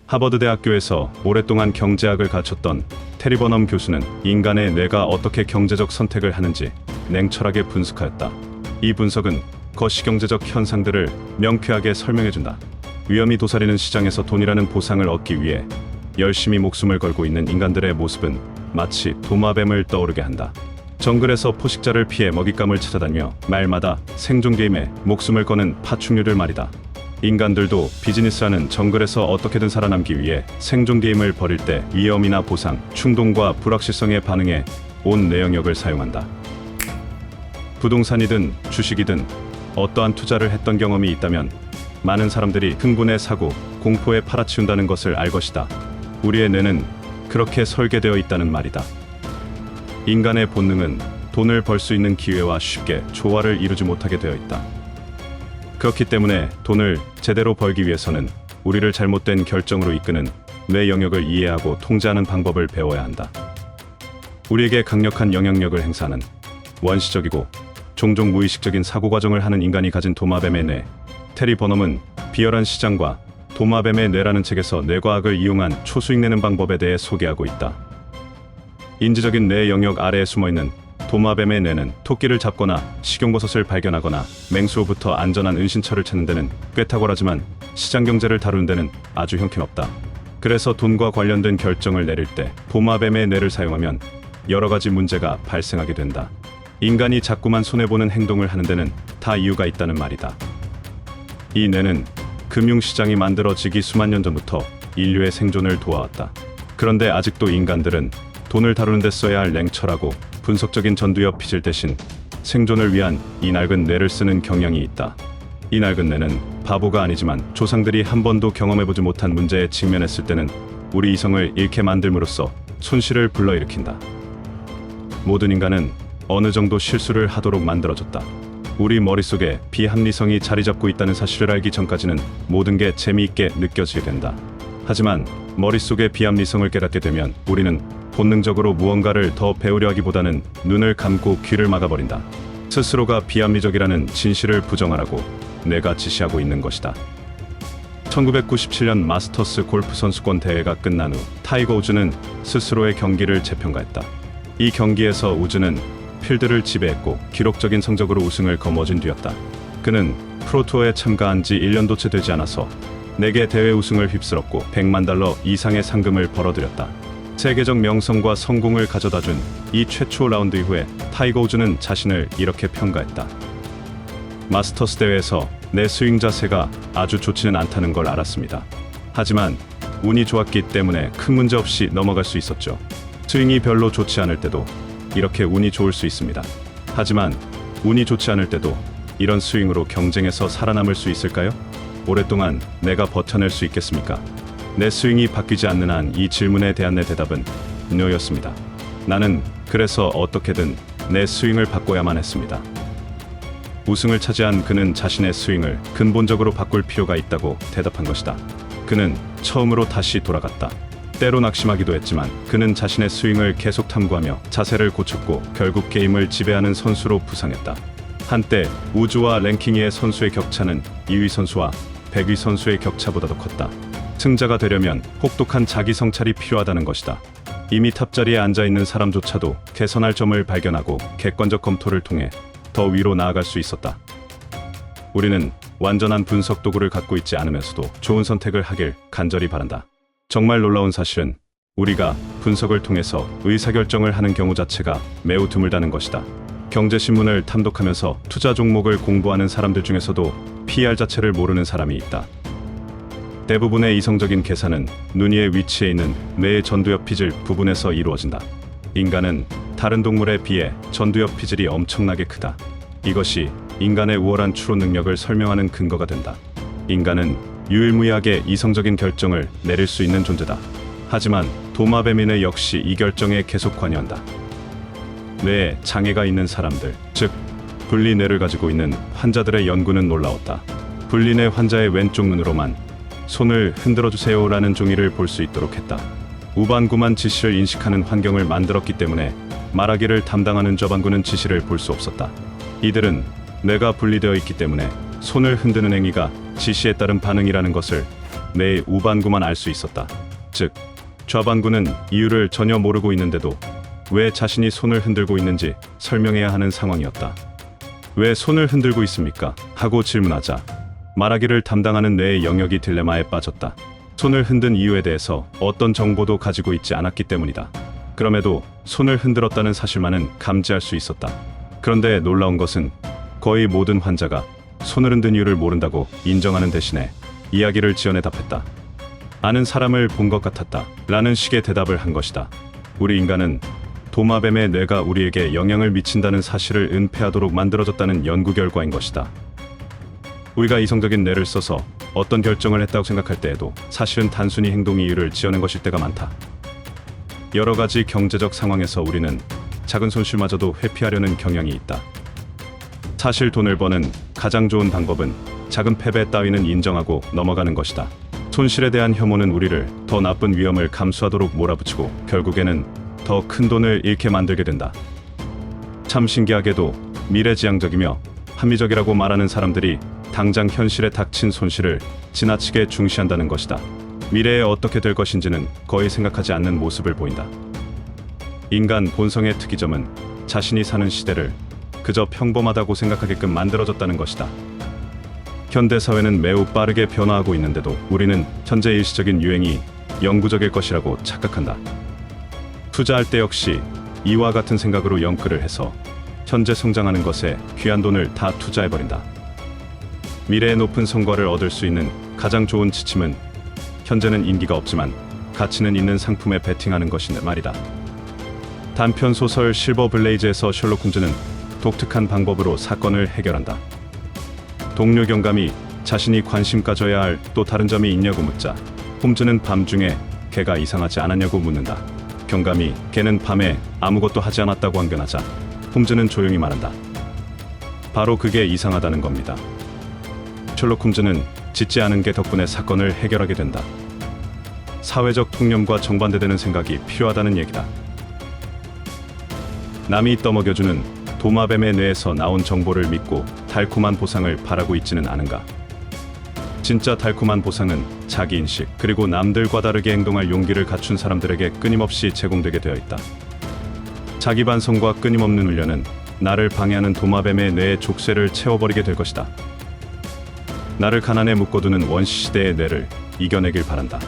하버드 대학교에서 오랫동안 경제학을 가르쳤던 테리 버넘 교수는 인간의 뇌가 어떻게 경제적 선택을 하는지 냉철하게 분석하였다. 이 분석은 거시경제적 현상들을 명쾌하게 설명해준다. 위험이 도사리는 시장에서 돈이라는 보상을 얻기 위해 열심히 목숨을 걸고 있는 인간들의 모습은 마치 도마뱀을 떠오르게 한다. 정글에서 포식자를 피해 먹잇감을 찾아다니며 말마다 생존 게임에 목숨을 거는 파충류들 말이다. 인간들도 비즈니스하는 정글에서 어떻게든 살아남기 위해 생존 게임을 벌일 때 위험이나 보상, 충동과 불확실성에 반응해 온 뇌 영역을 사용한다. 부동산이든 주식이든 어떠한 투자를 했던 경험이 있다면 많은 사람들이 흥분에 사고 공포에 팔아치운다는 것을 알 것이다. 우리의 뇌는 그렇게 설계되어 있다는 말이다. 인간의 본능은 돈을 벌 수 있는 기회와 쉽게 조화를 이루지 못하게 되어 있다. 그렇기 때문에 돈을 제대로 벌기 위해서는 우리를 잘못된 결정으로 이끄는 뇌 영역을 이해하고 통제하는 방법을 배워야 한다. 우리에게 강력한 영향력을 행사하는 원시적이고 종종 무의식적인 사고 과정을 하는 인간이 가진 도마뱀의 뇌. 테리 버넘은 비열한 시장과 도마뱀의 뇌라는 책에서 뇌과학을 이용한 초수익 내는 방법에 대해 소개하고 있다. 인지적인 뇌 영역 아래에 숨어있는 도마뱀의 뇌는 토끼를 잡거나 식용버섯을 발견하거나 맹수로부터 안전한 은신처를 찾는 데는 꽤 탁월하지만 시장 경제를 다루는 데는 아주 형편없다. 그래서 돈과 관련된 결정을 내릴 때 도마뱀의 뇌를 사용하면 여러 가지 문제가 발생하게 된다. 인간이 자꾸만 손해보는 행동을 하는 데는 다 이유가 있다는 말이다. 이 뇌는 금융시장이 만들어지기 수만 년 전부터 인류의 생존을 도와왔다. 그런데 아직도 인간들은 돈을 다루는 데 써야 할 냉철하고 분석적인 전두엽 피질 대신 생존을 위한 이 낡은 뇌를 쓰는 경향이 있다. 이 낡은 뇌는 바보가 아니지만 조상들이 한 번도 경험해보지 못한 문제에 직면했을 때는 우리 이성을 잃게 만들므로써 손실을 불러일으킨다. 모든 인간은 어느 정도 실수를 하도록 만들어졌다. 우리 머릿속에 비합리성이 자리 잡고 있다는 사실을 알기 전까지는 모든 게 재미있게 느껴지게 된다. 하지만 머릿속의 비합리성을 깨닫게 되면 우리는 본능적으로 무언가를 더 배우려 하기보다는 눈을 감고 귀를 막아버린다. 스스로가 비합리적이라는 진실을 부정하라고 뇌가 지시하고 있는 것이다. 1997년 마스터스 골프 선수권 대회가 끝난 후 타이거 우즈는 스스로의 경기를 재평가했다. 이 경기에서 우즈는 필드를 지배했고 기록적인 성적으로 우승을 거머쥔 뒤였다. 그는 프로투어에 참가한 지 1년도 채 되지 않아서 4개 대회 우승을 휩쓸었고 $1,000,000 이상의 상금을 벌어들였다. 세계적 명성과 성공을 가져다준 이 최초 라운드 이후에 타이거 우즈는 자신을 이렇게 평가했다. 마스터스 대회에서 내 스윙 자세가 아주 좋지는 않다는 걸 알았습니다. 하지만 운이 좋았기 때문에 큰 문제 없이 넘어갈 수 있었죠. 스윙이 별로 좋지 않을 때도 이렇게 운이 좋을 수 있습니다. 하지만 운이 좋지 않을 때도 이런 스윙으로 경쟁에서 살아남을 수 있을까요? 오랫동안 내가 버텨낼 수 있겠습니까? 내 스윙이 바뀌지 않는 한 이 질문에 대한 내 대답은 NO였습니다. 나는 그래서 어떻게든 내 스윙을 바꿔야만 했습니다. 우승을 차지한 그는 자신의 스윙을 근본적으로 바꿀 필요가 있다고 대답한 것이다. 그는 처음으로 다시 돌아갔다. 때로 낙심하기도 했지만 그는 자신의 스윙을 계속 탐구하며 자세를 고쳤고 결국 게임을 지배하는 선수로 부상했다. 한때 우즈와 랭킹 2의 선수의 격차는 2위 선수와 100위 선수의 격차보다도 컸다. 승자가 되려면 혹독한 자기 성찰이 필요하다는 것이다. 이미 탑자리에 앉아있는 사람조차도 개선할 점을 발견하고 객관적 검토를 통해 더 위로 나아갈 수 있었다. 우리는 완전한 분석 도구를 갖고 있지 않으면서도 좋은 선택을 하길 간절히 바란다. 정말 놀라운 사실은 우리가 분석을 통해서 의사결정을 하는 경우 자체가 매우 드물다는 것이다. 경제신문을 탐독하면서 투자 종목을 공부하는 사람들 중에서도 PR 자체를 모르는 사람이 있다. 대부분의 이성적인 계산은 눈 위의 위치에 있는 뇌의 전두엽 피질 부분에서 이루어진다. 인간은 다른 동물에 비해 전두엽 피질이 엄청나게 크다. 이것이 인간의 우월한 추론 능력을 설명하는 근거가 된다. 인간은 유일무이하게 이성적인 결정을 내릴 수 있는 존재다. 하지만 도마뱀이네 역시 이 결정에 계속 관여한다. 뇌에 장애가 있는 사람들, 즉 분리뇌를 가지고 있는 환자들의 연구는 놀라웠다. 분리뇌 환자의 왼쪽 눈으로만 손을 흔들어주세요 라는 종이를 볼 수 있도록 했다. 우반구만 지시를 인식하는 환경을 만들었기 때문에 말하기를 담당하는 저반구는 지시를 볼 수 없었다. 이들은 뇌가 분리되어 있기 때문에 손을 흔드는 행위가 지시에 따른 반응이라는 것을 뇌의 우반구만 알 수 있었다. 즉, 좌반구는 이유를 전혀 모르고 있는데도 왜 자신이 손을 흔들고 있는지 설명해야 하는 상황이었다. 왜 손을 흔들고 있습니까? 하고 질문하자 말하기를 담당하는 뇌의 영역이 딜레마에 빠졌다. 손을 흔든 이유에 대해서 어떤 정보도 가지고 있지 않았기 때문이다. 그럼에도 손을 흔들었다는 사실만은 감지할 수 있었다. 그런데 놀라운 것은 거의 모든 환자가 손을 흔든 이유를 모른다고 인정하는 대신에 이야기를 지어내 답했다. 아는 사람을 본 것 같았다 라는 식의 대답을 한 것이다. 우리 인간은 도마뱀의 뇌가 우리에게 영향을 미친다는 사실을 은폐하도록 만들어졌다는 연구 결과인 것이다. 우리가 이성적인 뇌를 써서 어떤 결정을 했다고 생각할 때에도 사실은 단순히 행동 이유를 지어낸 것일 때가 많다. 여러 가지 경제적 상황에서 우리는 작은 손실마저도 회피하려는 경향이 있다. 사실 돈을 버는 가장 좋은 방법은 작은 패배 따위는 인정하고 넘어가는 것이다. 손실에 대한 혐오는 우리를 더 나쁜 위험을 감수하도록 몰아붙이고 결국에는 더 큰 돈을 잃게 만들게 된다. 참 신기하게도 미래지향적이며 합리적이라고 말하는 사람들이 당장 현실에 닥친 손실을 지나치게 중시한다는 것이다. 미래에 어떻게 될 것인지는 거의 생각하지 않는 모습을 보인다. 인간 본성의 특이점은 자신이 사는 시대를 그저 평범하다고 생각하게끔 만들어졌다는 것이다. 현대 사회는 매우 빠르게 변화하고 있는데도 우리는 현재 일시적인 유행이 영구적일 것이라고 착각한다. 투자할 때 역시 이와 같은 생각으로 영끌을 해서 현재 성장하는 것에 귀한 돈을 다 투자해버린다. 미래의 높은 성과를 얻을 수 있는 가장 좋은 지침은 현재는 인기가 없지만 가치는 있는 상품에 베팅하는 것인데 말이다. 단편 소설 실버 블레이즈에서 셜록 홈즈는 독특한 방법으로 사건을 해결한다. 동료 경감이 자신이 관심 가져야 할 또 다른 점이 있냐고 묻자 홈즈는 밤중에 걔가 이상하지 않았냐고 묻는다. 경감이 걔는 밤에 아무것도 하지 않았다고 항변하자 홈즈는 조용히 말한다. 바로 그게 이상하다는 겁니다. 셜록 홈즈는 짓지 않은 게 덕분에 사건을 해결하게 된다. 사회적 통념과 정반대되는 생각이 필요하다는 얘기다. 남이 떠먹여주는 도마뱀의 뇌에서 나온 정보를 믿고 달콤한 보상을 바라고 있지는 않은가? 진짜 달콤한 보상은 자기인식 그리고 남들과 다르게 행동할 용기를 갖춘 사람들에게 끊임없이 제공되게 되어 있다. 자기 반성과 끊임없는 훈련은 나를 방해하는 도마뱀의 뇌의 족쇄를 채워버리게 될 것이다. 나를 가난에 묶어두는 원시시대의 뇌를 이겨내길 바란다.